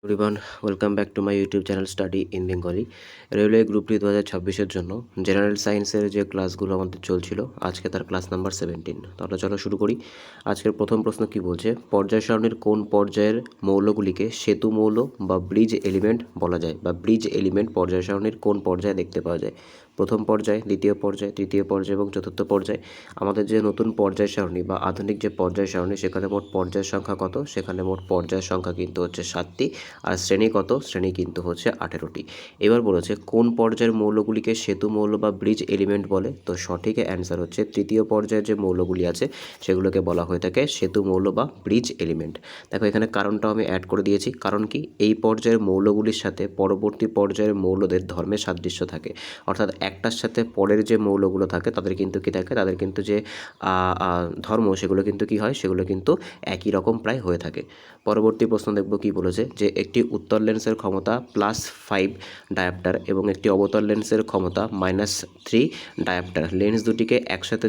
Everyone, welcome back to my YouTube channel study in Bengali. Railway group D 2026-এর জন্য general সায়েন্সের যে ক্লাসগুলো আমাদের চলছিল, আজকে তার ক্লাস নাম্বার 17। তাহলে চলো শুরু করি। আজকের প্রথম প্রশ্ন কি বলছে, পর্যায় সারণীর কোন পর্যায়ের মৌলগুলিকে সেতু মৌল বা ব্রিজ এলিমেন্ট বলা যায়, বা ব্রিজ এলিমেন্ট পর্যায় সারণীর কোন পর্যায়ে দেখতে পাওয়া যায়? প্রথম পর্যায়, দ্বিতীয় পর্যায়, তৃতীয় পর্যায় এবং চতুর্থ পর্যায়। আমাদের যে নতুন পর্যায় সারণী বা আধুনিক যে পর্যায় সারণী, সেখানে মোট পর্যায়ের সংখ্যা কত? সেখানে মোট পর্যায়ের সংখ্যা কিন্তু হচ্ছে 7টি। আর শ্রেণী কত? শ্রেণী কিন্তু হচ্ছে 18টি। এবার বলেছে কোন পর্যায়ের মৌলগুলিকে সেতু মৌল বা ব্রিজ এলিমেন্ট বলে? তো সঠিক অ্যান্সার হচ্ছে তৃতীয় পর্যায়ের যে মৌলগুলি আছে সেগুলোকে বলা হয়ে থাকে সেতু মৌল বা ব্রিজ এলিমেন্ট। দেখো এখানে কারণটাও আমি অ্যাড করে দিয়েছি। কারণ কি, এই পর্যায়ের মৌলগুলির সাথে পরবর্তী পর্যায়ের মৌলদের ধর্মের সাদৃশ্য থাকে, অর্থাৎ একটার সাথে পরের যে মৌলগুলো থাকে তাদের কিন্তু কী থাকে, তাদের কিন্তু যে ধর্ম সেগুলো কিন্তু কী হয়, সেগুলো কিন্তু একই রকম প্রায় হয়ে থাকে। পরবর্তী প্রশ্ন দেখব কি বলেছে, যে একটি উত্তর লেন্সের ক্ষমতা +5 ডায়াপ্টার এবং একটি অবতল লেন্সের ক্ষমতা -3 ডায়াপ্টার লেন্স দুটিকে একসাথে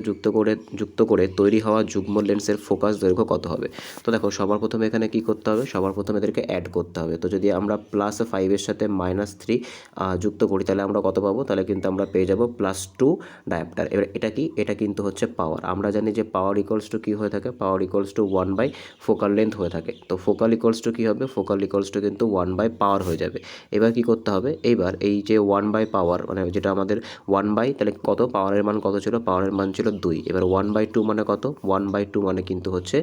যুক্ত করে তৈরি হওয়া যুগ্ম লেন্সের ফোকাস দৈর্ঘ্য কত হবে? তো দেখো সবার প্রথমে এখানে কি করতে হবে, সবার প্রথমে এদেরকে অ্যাড করতে হবে। তো যদি আমরা +5-এর সাথে -3 যুক্ত করি তাহলে আমরা কত পাবো? তাহলে কিন্তু আমরা পেয়ে যাব +2 ডায়াপ্টার। এবার এটা কি, এটা কিন্তু হচ্ছে পাওয়ার। আমরা জানি যে পাওয়ার ইকুয়ালস টু কী হয়ে থাকে, পাওয়ার ইকুয়ালস টু 1/, ফোকাল লেন্থ হয়ে থাকে। তো ফোকাল ইকুয়ালস টু কী হবে, ফোকাল ইকুয়ালস টু কিন্তু 1/, পাওয়ার হয়ে যাবে। এবার কি করতে হবে, এইবার এই যে 1/, পাওয়ার মানে যেটা আমাদের 1/, তাহলে কত পাওয়ারের মান কত ছিল, পাওয়ারের মান ছিল 2। এবার 1/2 মানে কত, 1/2 মানে কিন্তু হচ্ছে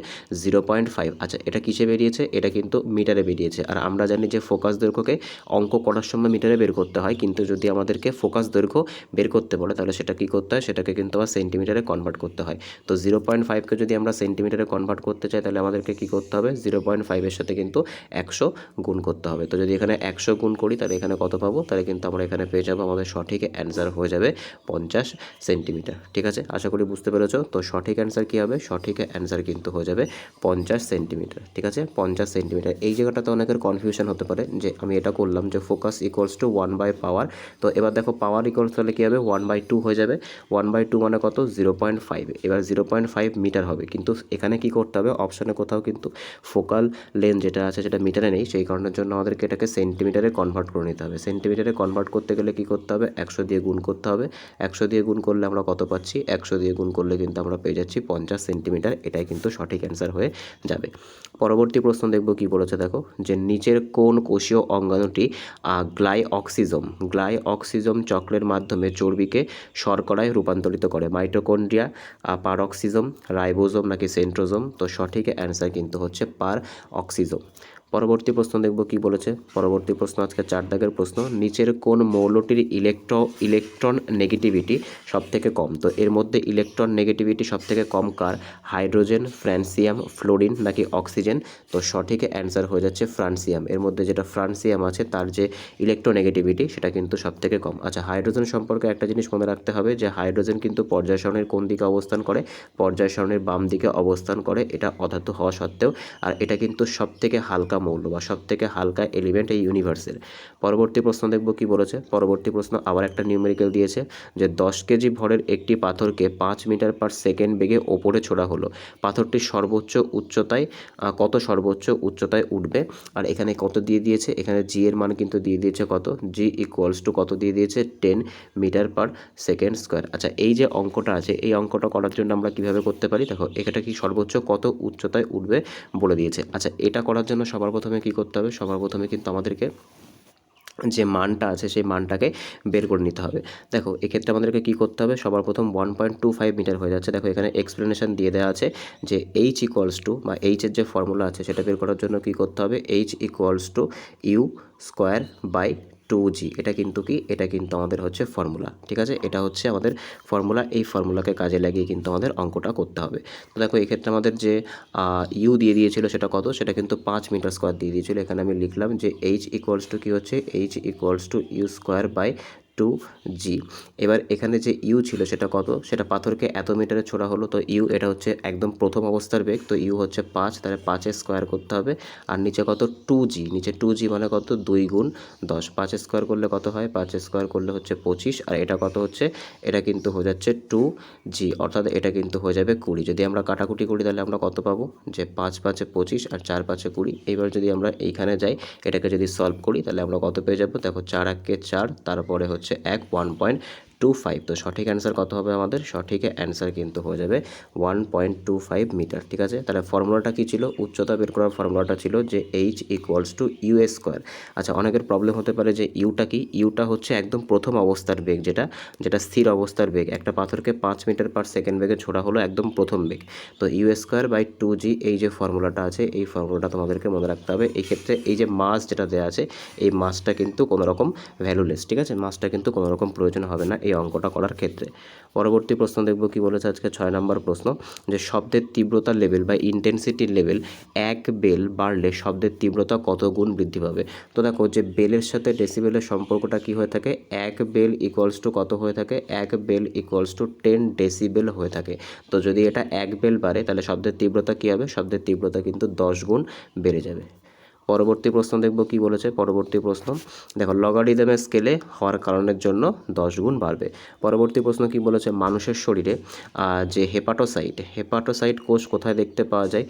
0.5। আচ্ছা এটা কিসে বেরিয়েছে, এটা কিন্তু মিটারে বেরিয়েছে। আর আমরা জানি যে ফোকাস দৈর্ঘ্যকে অঙ্ক করার সময় মিটারে বের করতে হয়, কিন্তু যদি আমাদেরকে ফোকাস দৈর্ঘ্য বের করতে বলে তাহলে সেটা কী করতে হয়, সেটাকে কিন্তু আবার সেন্টিমিটারে কনভার্ট করতে হয়। তো 0.5কে যদি আমরা সেন্টিমিটারে কনভার্ট করতে চাই তাহলে আমাদেরকে কী করতে হবে, 0.5-এর সাথে কিন্তু 100 গুণ করতে হবে। তো যদি এখানে 100 গুণ করি তাহলে এখানে কত পাবো, তাহলে কিন্তু আমরা এখানে পেয়ে যাবো, আমাদের সঠিক অ্যান্সার হয়ে যাবে 50 সেন্টিমিটার। ঠিক আছে, আশা করি বুঝতে পেরেছো। তো সঠিক অ্যান্সার কী হবে, সঠিক অ্যান্সার কিন্তু হয়ে যাবে 50 সেন্টিমিটার। ঠিক আছে, 50 সেন্টিমিটার। এই জায়গাটাতে অনেকের কনফিউশন হতে পারে যে আমি এটা করলাম যে ফোকাস ইকুয়ালস টু 1/, পাওয়ার। তো এবার দেখো পাওয়ার ইকুয়ালস তাহলে কী হবে, 1/2 হয়ে যাবে। 1/2 মানে কত, 0.5। এবার 0.5 মিটার হবে, কিন্তু এখানে কি করতে হবে, অপশানে কোথাও কিন্তু ফোকাল লেন্থ যেটা আছে সেটা মিটারে নেই, সেই কারণের জন্য আমাদেরকে এটাকে সেন্টিমিটারে কনভার্ট করে নিতে হবে। সেন্টিমিটারে কনভার্ট করতে গেলে কি করতে হবে, 100 দিয়ে গুণ করতে হবে। 100 দিয়ে গুণ করলে আমরা কত পাচ্ছি, 100 দিয়ে গুণ করলে কিন্তু আমরা পেয়ে যাচ্ছি 50 সেন্টিমিটার। এটাই কিন্তু সঠিক অ্যান্সার হয়ে যাবে। পরবর্তী প্রশ্ন দেখব কি বলেছে, দেখো যে নিচের কোন কোষীয় অঙ্গাণুটি গ্লাইঅক্সিজম চক্রের মাধ্যমে চর্বিকে শর্করায় রূপান্তরিত করে? মাইটোকন্ড্রিয়া, পারঅক্সিজম, রাইবোজোম নাকি সেন্ট্রোজোম? তো সঠিক অ্যান্সার কিন্তু হচ্ছে পারঅক্সিজম। পরবর্তী প্রশ্ন দেখব কি বলেছে, পরবর্তী প্রশ্ন আজকে 4 দাগের প্রশ্ন, নিচের কোন মৌলটির ইলেকট্রন নেগেটিভিটি সবথেকে কম? তো এর মধ্যে ইলেকট্রন নেগেটিভিটি সবথেকে কম কার? হাইড্রোজেন, ফ্রান্সিয়াম, ফ্লোরিন নাকি অক্সিজেন? তো সঠিক অ্যান্সার হয়ে যাচ্ছে ফ্রান্সিয়াম। এর মধ্যে যেটা ফ্রান্সিয়াম আছে তার যে ইলেকট্রোনেগেটিভিটি সেটা কিন্তু সবথেকে কম। আচ্ছা হাইড্রোজেন সম্পর্কে একটা জিনিস মনে রাখতে হবে, যে হাইড্রোজেন কিন্তু পর্যায় সারণীর কোন দিকে অবস্থান করে, পর্যায় সারণীর বাম দিকে অবস্থান করে, এটা অধাতু হওয়া সত্ত্বেও। আর এটা কিন্তু সবথেকে হালকা মৌল বা সবথেকে হালকা এলিমেন্ট এই ইউনিভার্সের। পরবর্তী প্রশ্ন দেখব কি বলেছে, পরবর্তী প্রশ্ন আবার একটা নিউমেরিক্যাল দিয়েছে, যে 10 কেজি ভরের একটি পাথরকে 5 মিটার পার সেকেন্ড বেগে ওপরে ছোড়া হলো, পাথরটি সর্বোচ্চ উচ্চতায় কত সর্বোচ্চ উচ্চতায় উঠবে? আর এখানে কত দিয়ে দিয়েছে, এখানে জি এর মান কিন্তু দিয়ে দিয়েছে কত, জি ইকুয়ালস টু কত দিয়ে দিয়েছে, 10 মিটার পার সেকেন্ড স্কোয়ার। আচ্ছা এই যে অঙ্কটা আছে, এই অঙ্কটা করার জন্য আমরা কিভাবে করতে পারি, দেখো এটা কি সর্বোচ্চ কত উচ্চতায় উঠবে বলে দিয়েছে। আচ্ছা এটা করার জন্য সবার প্রথমে কি করতে হবে, সবার প্রথমে কিন্তু আমাদেরকে যে মানটা আছে সেই মানটাকে বের করে নিতে হবে। দেখো এক্ষেত্রে আমাদেরকে কী করতে হবে, সবার প্রথম 1.25 মিটার হয়ে যাচ্ছে। দেখো এখানে এক্সপ্লেনেশন দিয়ে দেওয়া আছে যে এইচ ইকুয়ালস টু বা এইচের যে ফর্মুলা আছে সেটা বের করার জন্য কী করতে হবে, H equals to U square by 2g। এটা কিন্তু কি, এটা কিন্তু আমাদের হচ্ছে ফর্মুলা। ঠিক আছে, এটা হচ্ছে আমাদের ফর্মুলা। এই ফর্মুলাকে কাজে লাগিয়ে কিন্তু আমাদের অঙ্কটা করতে হবে। তো দেখো এক্ষেত্রে আমাদের যে ইউ দিয়ে দিয়েছিল সেটা কত, সেটা কিন্তু 5 মিটার স্কোয়ার দিয়ে দিয়েছিল। এখানে আমি লিখলাম যে এইচ ইকুয়ালস টু কী হচ্ছে, H equals to U square by 2g। এবার এখানে যে ইউ ছিল সেটা কত, সেটা পাথরকে এত মিটারে ছোড়া হলো, তো ইউ এটা হচ্ছে একদম প্রথম অবস্থার বেগ, তো ইউ হচ্ছে 5, তাহলে 5 স্কোয়ার করতে হবে। আর নিচে কত 2g, নিচে 2g মানে কত 2 গুণ 10, 5 স্কোয়ার করলে কত হয়, 5 স্কোয়ার করলে হচ্ছে 25, আর এটা কত হচ্ছে, এটা কিন্তু হয়ে যাচ্ছে 2g, অর্থাৎ এটা কিন্তু হয়ে যাবে 20। যদি আমরা কাটাকুটি করি তাহলে আমরা কত পাবো, যে 5 5 25 আর 4 5 20। এইবার যদি আমরা এইখানে যাই, এটাকে যদি সলভ করি তাহলে আমরা কত পেয়ে যাবো, দেখো 4 1 4, তারপরে হচ্ছে 1.25। তো সঠিক অ্যান্সার কত হবে আমাদের, সঠিক অ্যান্সার কিন্তু হয়ে যাবে 1.25 মিটার। ঠিক আছে, তাহলে ফর্মুলাটা কী ছিল, উচ্চতা বের করার ফর্মুলাটা ছিল যে h = ইউ স্কোয়ার। আচ্ছা, অনেকের প্রবলেম হতে পারে যে ইউটা কি, ইউটা হচ্ছে একদম প্রথম অবস্থার বেগ, যেটা স্থির অবস্থার বেগ। একটা পাথরকে 5 মিটার পার সেকেন্ড বেগে ছোড়া হলো একদম প্রথম বেগ। তো u²/2g এই যে ফর্মুলাটা আছে, এই ফর্মুলাটা তোমাদেরকে মনে রাখতে হবে। এই ক্ষেত্রে এই যে মাস যেটা দেওয়া আছে, এই মাসটা কিন্তু কোনো রকম ভ্যালুলেস। ঠিক আছে, মাসটা কিন্তু কোনো রকম প্রয়োজন হবে না এই অঙ্কটা করার ক্ষেত্রে। পরবর্তী প্রশ্ন দেখব কি বলেছে আজকে 6 নম্বর প্রশ্ন, যে শব্দের তীব্রতা লেভেল বা ইন্টেন্সিটি লেভেল 1 বেল বাড়লে শব্দের তীব্রতা কত গুণ বৃদ্ধি পাবে। তো দেখো যে বেলের সাথে ডেসিবেলের সম্পর্কটা কি হয়ে থাকে, 1 বেল = কত হয়ে থাকে, 1 বেল = 10 ডেসিবেল হয়ে থাকে। তো যদি এটা 1 বেল বাড়ে তাহলে শব্দের তীব্রতা কী হবে, শব্দের তীব্রতা কিন্তু 10 গুণ বেড়ে যাবে। পরবর্তী প্রশ্ন দেখব কি বলেছে। পরবর্তী প্রশ্ন দেখো, লগারিদমের স্কেলে হওয়ার কারণের জন্য 10 গুণ বাড়বে। পরবর্তী প্রশ্ন কি বলেছে, মানুষের শরীরে যে হেপাটোসাইট কোষ কোথায় দেখতে পাওয়া যায়,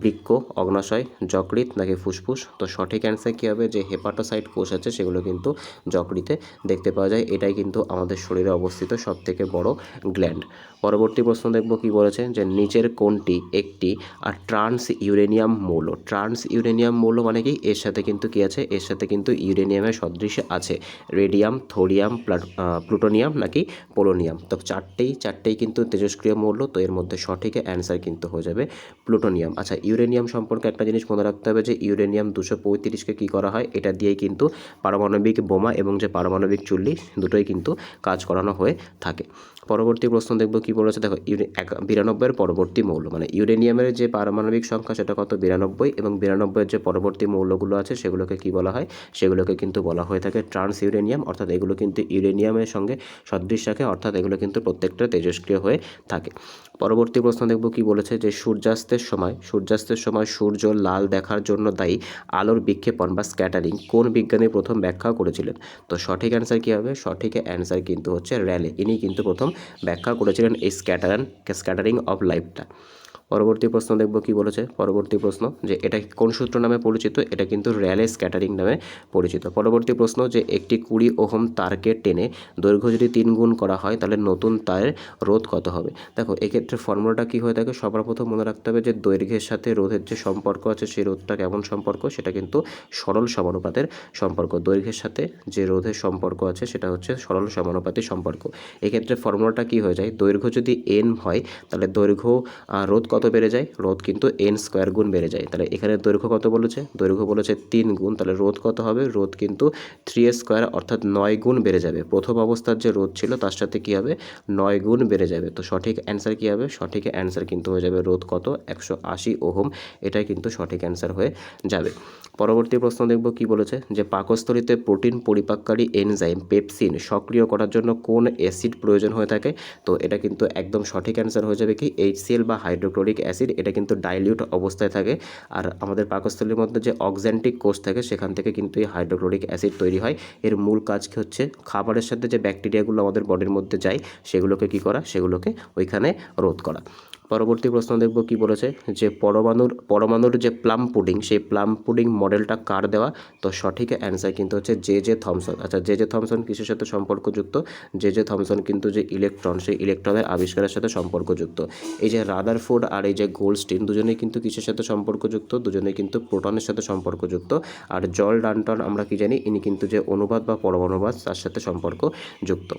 বৃক্ক, অগ্নাশয়, যকৃৎ নাকি ফুসফুস। তো সঠিক অ্যান্সার কী হবে, যে হেপাটোসাইট কোষ আছে সেগুলো কিন্তু যকৃতে দেখতে পাওয়া যায়। এটাই কিন্তু আমাদের শরীরে অবস্থিত সবথেকে বড় গ্ল্যান্ড। পরবর্তী প্রশ্ন দেখব কি বলেছে, যে নিচের কোনটি একটি ট্রান্স ইউরেনিয়াম মৌল। ট্রান্স ইউরেনিয়াম মৌল মানে কি, এর সাথে কিন্তু কি আছে, এর সাথে কিন্তু ইউরেনিয়ামের সদৃশ আছে, রেডিয়াম, থোরিয়াম, প্লুটোনিয়াম নাকি পোলোনিয়াম। তো চারটেই কিন্তু তেজস্ক্রিয় মৌল। তো এর মধ্যে সঠিক অ্যান্সার কিন্তু হয়ে যাবে প্লুটোনিয়াম। আচ্ছা, ইউরেনিয়াম সম্পর্কে একটা জিনিস মনে রাখতে হবে, যে ইউরেনিয়াম 235কে কী করা হয়, এটা দিয়েই কিন্তু পারমাণবিক বোমা এবং যে পারমাণবিক চুল্লি দুটোই কিন্তু কাজ করানো হয়ে থাকে। পরবর্তী প্রশ্ন দেখব কি বলেছে, দেখো 92 পরবর্তী মৌল, মানে ইউরেনিয়ামের যে পারমাণবিক সংখ্যা সেটা কত, 92, এবং 92 যে পরবর্তী মৌলগুলো আছে সেগুলোকে কি বলা হয়, সেগুলোকে কিন্তু বলা হয়ে থাকে ট্রান্স ইউরেনিয়াম। অর্থাৎ এগুলো কিন্তু ইউরেনিয়ামের সঙ্গে সদৃশ রাখে, অর্থাৎ এগুলো কিন্তু প্রত্যেকটা তেজস্ক্রিয় হয়ে থাকে। পরবর্তী প্রশ্ন দেখব কি বলেছে, যে সূর্যাস্তের সময় সূর্য লাল দেখার জন্য দায়ী আলোর বিক্ষেপণ বা স্ক্যাটারিং কোন বিজ্ঞানী প্রথম ব্যাখ্যা করেছিলেন। তো সঠিক অ্যান্সার কী হবে, সঠিক অ্যান্সার কিন্তু হচ্ছে র্যালে। ইনি কিন্তু প্রথম ব্যাখ্যা করেছিলেন এই স্ক্যাটারিং অফ লাইটটা। পরবর্তী প্রশ্ন দেখব কি বলেছে। পরবর্তী প্রশ্ন, যে এটা কোন সূত্র নামে পরিচিত, এটা কিন্তু র্যালে স্ক্যাটারিং নামে পরিচিত। পরবর্তী প্রশ্ন, যে একটি 20 ওহম তারকে টেনে দৈর্ঘ্য যদি 3 গুণ করা হয় তাহলে নতুন তারের রোধ কত হবে। দেখো এক্ষেত্রে ফর্মুলাটা কী হয়ে থাকে, সবার প্রথম মনে রাখতে হবে যে দৈর্ঘ্যের সাথে রোধের যে সম্পর্ক আছে সেই রোধটা কেমন সম্পর্ক, সেটা কিন্তু সরল সমানুপাতের সম্পর্ক। দৈর্ঘ্যের সাথে যে রোধের সম্পর্ক আছে সেটা হচ্ছে সরল সমানুপাতিক সম্পর্ক। এক্ষেত্রে ফর্মুলাটা কী হয়ে যায়, দৈর্ঘ্য যদি n হয় তাহলে দৈর্ঘ্য রোধ কত বেড়ে যায়, রোধ কিন্তু n² গুণ বেড়ে যায়। তাহলে এখানে দৈর্ঘ্য কত বলেছে, দৈর্ঘ্য বলেছে 3 গুণ, তাহলে রোধ কত হবে, রোধ কিন্তু 3² অর্থাৎ 9 গুণ বেড়ে যাবে। প্রথম অবস্থার যে রোধ ছিল তার সাথে কী হবে, 9 গুণ বেড়ে যাবে। তো সঠিক অ্যান্সার কী হবে, সঠিক অ্যান্সার কিন্তু হয়ে যাবে রোধ কত, 180 ওহম। এটাই কিন্তু সঠিক অ্যান্সার হয়ে যাবে। পরবর্তী প্রশ্ন দেখব কি বলেছে, যে পাকস্থলীতে প্রোটিন পরিপাককারী এনজাইম পেপসিন সক্রিয় করার জন্য কোন অ্যাসিড প্রয়োজন হয়ে থাকে। তো এটা কিন্তু একদম সঠিক অ্যান্সার হয়ে যাবে কি, HCl বা হাইড্রোক্লোরিক অ্যাসিড। এটা কিন্তু ডাইলিউট অবস্থায় থাকে, আর আমাদের পাকস্থলীর মধ্যে যে অক্স্যান্টিক কোষ থাকে সেখান থেকে কিন্তু এই হাইড্রোক্লোরিক অ্যাসিড তৈরি হয়। এর মূল কাজ হচ্ছে খাবারের সাথে যে ব্যাকটেরিয়াগুলো আমাদের বডির মধ্যে যায় সেগুলোকে কি করা, সেগুলোকে ওইখানে রোধ করা। পরবর্তী প্রশ্ন দেখব কি বলেছে, যে পরমাণুর যে প্লাম পুডিং, সেই প্লাম পুডিং মডেলটা কার দেওয়া। তো সঠিক অ্যান্সার কিন্তু হচ্ছে জে থমসন। আচ্ছা, জে থমসন কিসের সাথে সম্পর্কযুক্ত, জে থমসন কিন্তু যে ইলেকট্রন, সেই ইলেকট্রনের আবিষ্কারের সাথে সম্পর্কযুক্ত। এই যে রাদারফোর্ড আর এই যে গোল্ডস্টিন দুজনেই কিন্তু কিসের সাথে সম্পর্কযুক্ত, দুজনেই কিন্তু প্রোটনের সাথে সম্পর্কযুক্ত। আর জল ডাল্টন আমরা কি জানি, ইনি কিন্তু যে অনুবাদ বা পরমাণুবাদ তার সাথে সম্পর্কযুক্ত।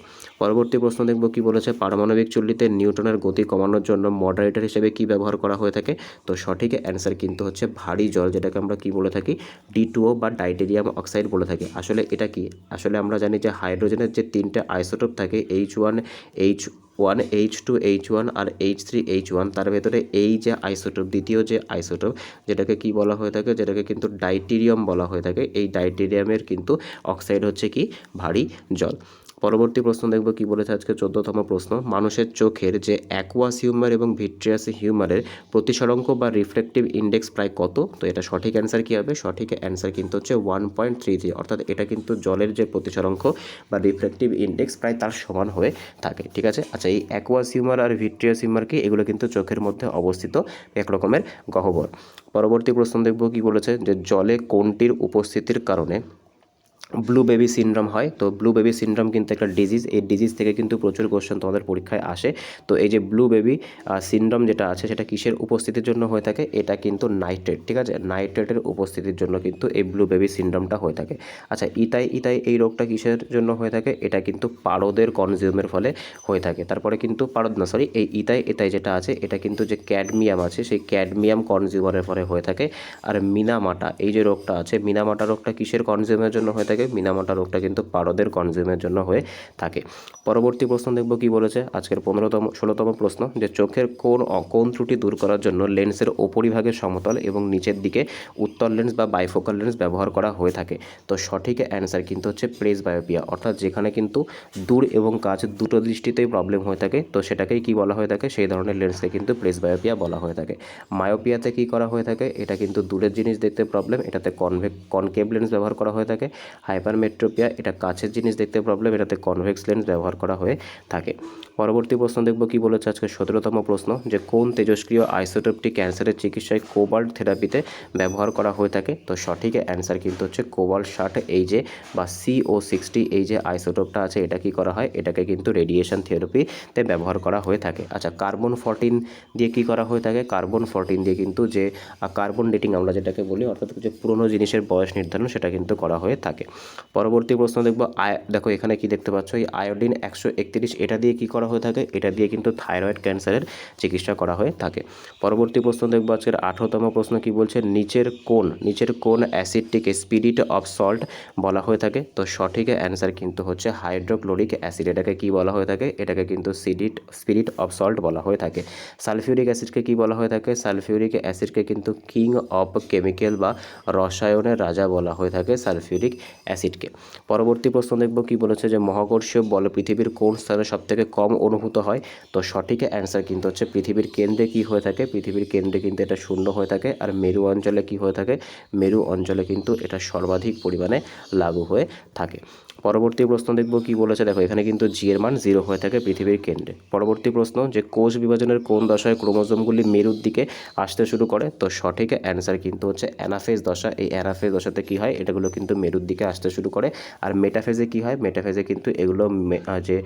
পরবর্তী প্রশ্ন দেখব কি বলেছে, পারমাণবিক চুল্লিতে নিউটনের গতি কমানোর জন্য মডারেটর হিসেবে কি ব্যবহার করা হয়ে থাকে। তো সঠিক অ্যান্সার কিন্তু হচ্ছে ভারী জল, যেটাকে আমরা কি বলে থাকি, D2O বা ডাইটেরিয়াম অক্সাইড বলে থাকি। আসলে এটা কি, আসলে আমরা জানি যে হাইড্রোজেনের যে 3টে আইসোটোপ থাকে, H1 1H2H1 আর H3H1 তার ভেতরে এই যে আইসোটোপ, দ্বিতীয় যে আইসোটোপ যেটাকে কি বলা হয়ে থাকে, যেটাকে কিন্তু ডাইটেরিয়াম বলা হয়ে থাকে, এই ডাইটেরিয়ামের কিন্তু অক্সাইড হচ্ছে কি ভারী জল। পরবর্তী প্রশ্ন দেখব কি বলেছে আজকে 14তম প্রশ্ন, মানুষের চোখের যে অ্যাকুয়াস হিউমার এবং ভিট্রিয়াস হিউমারের প্রতিসরাঙ্ক বা রিফ্লেকটিভ ইন্ডেক্স প্রায় কত? তো এটা সঠিক অ্যান্সার কী হবে? সঠিক অ্যান্সার কিন্তু হচ্ছে 1.33, অর্থাৎ এটা কিন্তু জলের যে প্রতিসরাঙ্ক বা রিফ্লেকটিভ ইন্ডেক্স প্রায় তার সমান হয়ে থাকে। ঠিক আছে, আচ্ছা এই অ্যাকুয়াস হিউমার আর ভিট্রিয়াস হিউমার কি, এগুলো কিন্তু চোখের মধ্যে অবস্থিত এক রকমের গহ্বর। পরবর্তী প্রশ্ন দেখব কি বলেছে, যে জলে কোনটির উপস্থিতির কারণে ব্লু বেবি সিনড্রোম হয়? তো ব্লু বেবি সিনড্রোম কিন্তু একটা ডিজিজ, এই ডিজিজ থেকে কিন্তু প্রচুর কোশ্চেন তোমাদের পরীক্ষায় আসে। তো এই যে ব্লু বেবি সিনড্রোম যেটা আছে সেটা কিসের উপস্থিতির জন্য হয়ে থাকে? এটা কিন্তু নাইট্রেট, ঠিক আছে, নাইট্রেটের উপস্থিতির জন্য কিন্তু এই ব্লু বেবি সিনড্রোমটা হয়ে থাকে। আচ্ছা ইতাই এই রোগটা কিসের জন্য হয়ে থাকে? এটা কিন্তু পারদের কনজিউমের ফলে হয়ে থাকে। তারপরে কিন্তু এই ইতাই যেটা আছে এটা কিন্তু যে ক্যাডমিয়াম আছে সেই ক্যাডমিয়াম কনজিউমারের ফলে হয়ে থাকে। আর মিনামাটা এই যে রোগটা আছে, মিনামাটা রোগটা কিসের কনজিউমের জন্য হয়ে থাকে? মিনামাটা রোগটা কিন্তু পারদের কনজিউমের জন্য হয়ে থাকে। পরবর্তী প্রশ্ন দেখব কি বলেছে আজকের 16তম প্রশ্ন, যে চোখের কোন ত্রুটি দূর করার জন্য লেন্সের উপরিভাগের সমতল এবং নিচের দিকে উত্তল লেন্স বা বাইফোকাল লেন্স ব্যবহার করা হয়ে থাকে? তো সঠিক অ্যান্সার কিন্তু হচ্ছে প্রেসবায়োপিয়া, অর্থাৎ যেখানে কিন্তু দূর এবং কাছ দুটো দৃষ্টিতেই প্রবলেম হয়ে থাকে, তো সেটাকেই কি বলা হয়ে থাকে? সেই ধরনের লেন্সকে কিন্তু প্রেসবায়োপিয়া বলা হয়ে থাকে। মায়োপিয়াতে কি করা হয়ে থাকে? এটা কিন্তু দূরের জিনিস দেখতে প্রবলেম, এটাতে কনকেভ লেন্স ব্যবহার করা হয়ে থাকে। হাইপারমেট্রোপিয়া এটা কাছের জিনিস দেখতে প্রবলেম, এটাতে কনভেক্স লেন্স ব্যবহার করা হয়ে থাকে। পরবর্তী প্রশ্ন দেখব কি বলেছে আজকে 17তম প্রশ্ন, যে কোন তেজস্ক্রিয় আইসোটোপটি ক্যান্সারের চিকিৎসায় কোবাল্ট থেরাপিতে ব্যবহার করা হয়ে থাকে? তো সঠিক অ্যান্সার কিন্তু হচ্ছে কোবাল্ট 60 এই যে বা CO60 এই যে আইসোটোপটা আছে এটা কি করা হয়? এটাকে কিন্তু রেডিয়েশন থেরাপিতে ব্যবহার করা হয়ে থাকে। আচ্ছা কার্বন 14 দিয়ে কি করা হয়ে থাকে? কার্বন 14 দিয়ে কিন্তু যে কার্বন ডেটিং আমরা যেটাকে বলি, অর্থাৎ যে পুরনো জিনিসের বয়স নির্ধারণ সেটা কিন্তু করা হয়ে থাকে। পরবর্তী প্রশ্ন দেখব, দেখো এখানে কি দেখতে পাচ্ছ, এই আয়োডিন 131 এটা দিয়ে কি করা হয়ে থাকে? এটা দিয়ে কিন্তু থাইরয়েড ক্যান্সারের চিকিৎসা করা হয়ে থাকে। পরবর্তী প্রশ্ন দেখব আজকের 18তম প্রশ্ন কি বলছে, নিচের কোন অ্যাসিডটিকে স্পিরিট অফ সল্ট বলা হয়ে থাকে? তো সঠিক অ্যান্সার কিন্তু হচ্ছে হাইড্রোক্লোরিক অ্যাসিড, এটাকে কি বলা হয়ে থাকে? এটাকে কিন্তু স্পিরিট অফ সল্ট বলা হয়ে থাকে। সালফিউরিক অ্যাসিডকে কি বলা হয়ে থাকে? সালফিউরিক অ্যাসিডকে কিন্তু কিং অফ কেমিক্যাল বা রসায়নের রাজা বলা হয়ে থাকে সালফিউরিক অ্যাসিডকে। পরবর্তী প্রশ্ন দেখব কি বলেছে, যে মহাকর্ষীয় বল পৃথিবীর কোন স্থানে সবথেকে কম অনুভূত হয়? তো সঠিক অ্যান্সার কিন্তু হচ্ছে পৃথিবীর কেন্দ্রে কি হয়ে থাকে? পৃথিবীর কেন্দ্রে কিন্তু এটা শূন্য হয়ে থাকে। আর মেরু অঞ্চলে কি হয়ে থাকে? মেরু অঞ্চলে কিন্তু এটা সর্বাধিক পরিমাণে লাগু হয়ে থাকে। পরবর্তী প্রশ্ন দেখব কি বলেছে, দেখো এখানে কিন্তু জি এর মান 0 হয়ে থাকে পৃথিবীর কেন্দ্রে। পরবর্তী প্রশ্ন, যে কোষ বিভাজনের কোন দশায় ক্রোমোজোমগুলি মেরুর দিকে আসতে শুরু করে? তো সঠিক অ্যান্সার কিন্তু হচ্ছে অ্যানাফেজ দশা, এই অ্যানাফেজ দশাতে কি হয়? এটাগুলো কিন্তু মেরুর দিকে আসতে শুরু করে। আর মেটাফেজে কি হয়? মেটাফেজে কিন্তু এগুলো যে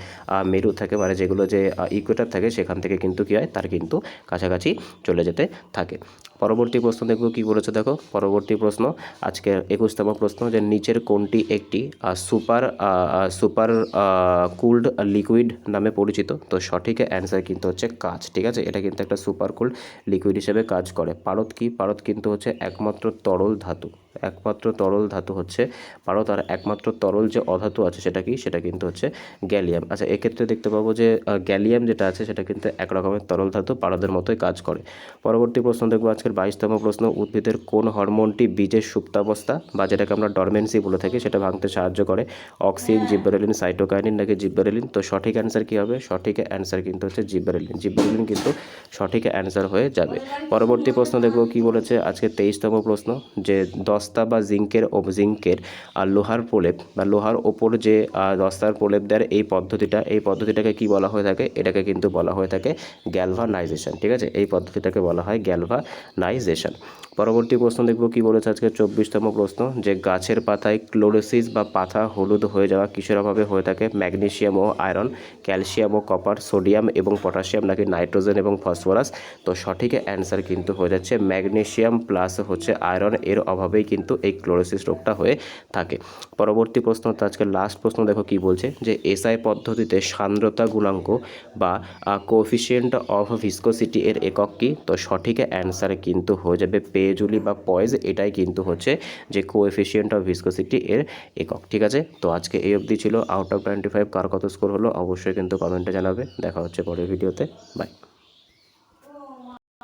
মেরু থাকে, মানে যেগুলো যে ইকুয়েটর থাকে সেখান থেকে কিন্তু কি হয়? তার কিন্তু কাছাকাছি চলে যেতে থাকে। পরবর্তী প্রশ্ন দেখব কি বলেছে, দেখো পরবর্তী প্রশ্ন আজকে 21তম প্রশ্ন, যে নিচের কোনটি একটি সুপার কুলড লিকুইড নামে পরিচিত? তো সঠিক অ্যান্সার কিন্তু হচ্ছে কাচ, ঠিক আছে, এটা কিন্তু একটা সুপার কুলড লিকুইড হিসেবে কাজ করে। পারদ কি? পারদ কিন্তু হচ্ছে একমাত্র তরল ধাতু হচ্ছে পারদ, আর একমাত্র তরল যে অধাতু আছে সেটা কি? সেটা কিন্তু হচ্ছে গ্যালিয়াম। আচ্ছা এক্ষেত্রে দেখতে পাবো যে গ্যালিয়াম যেটা আছে সেটা কিন্তু এক রকমের তরল ধাতু, পারদের মতোই কাজ করে। পরবর্তী প্রশ্ন দেখবো আজকের 22তম প্রশ্ন, উদ্ভিদের কোন হরমোনটি বীজের সুপ্তাবস্থা বা যেটাকে আমরা ডরমেন্সি বলে থাকি সেটা ভাঙতে সাহায্য করে? অক্সিন, জিব্বারেলিন, সাইটোকাইনিন নাকি জিব্বারেলিন? তো সঠিক অ্যান্সার কী হবে? সঠিক অ্যান্সার কিন্তু হচ্ছে জিব্বারেলিন কিন্তু সঠিক অ্যান্সার হয়ে যাবে। পরবর্তী প্রশ্ন দেখব কি বলেছে আজকে 23তম প্রশ্ন, যে দস্তা বা জিঙ্কের লোহার প্রলেপ বা লোহার ওপর যে দস্তার প্রলেপ দেওয়ার এই পদ্ধতিটাকে কি বলা হয়ে থাকে? এটাকে কিন্তু বলা হয়ে থাকে গ্যালভানাইজেশন, ঠিক আছে, এই পদ্ধতিটাকে বলা হয় গ্যালভানাইজেশন। পরবর্তী প্রশ্ন দেখব কি বলেছে আজকে 24তম প্রশ্ন, যে গাছের পাতায় ক্লোরোসিস বা পাতা হলুদ হয়ে যাওয়া কিসের অভাবে হয়ে থাকে? ম্যাগনেসিয়াম ও আয়রন, ক্যালসিয়াম ও কপার, সোডিয়াম এবং পটাশিয়াম নাকি নাইট্রোজেন এবং ফসফরাস? তো সঠিক অ্যান্সার কিন্তু হয়ে যাচ্ছে ম্যাগনেসিয়াম প্লাস হচ্ছে আয়রন, এর অভাবেই কিন্তু এই ক্লোরোসিস রোগটা হয়ে থাকে। পরবর্তী প্রশ্ন, তো আজকে লাস্ট প্রশ্ন দেখো কি বলছে, যে এসআই পদ্ধতিতে সান্দ্রতা গুণাঙ্ক বা কোএফিসিয়েন্ট অফ ভিসকোসিটি এর একক কি? তো সঠিক অ্যান্সার কিন্তু হয়ে যাবে জুলি বা পয়েজ এটাই কিন্তু হচ্ছে যে কোএফিসিয়েন্ট অফ ভিসকোসিটি এর একক। ঠিক আছে, তো আজকে এই অবধি ছিল। আউট অফ 25 কার কত স্কোর হলো অবশ্যই কিন্তু কমেন্টে জানাবে। দেখা হচ্ছে পরের ভিডিওতে। বাই।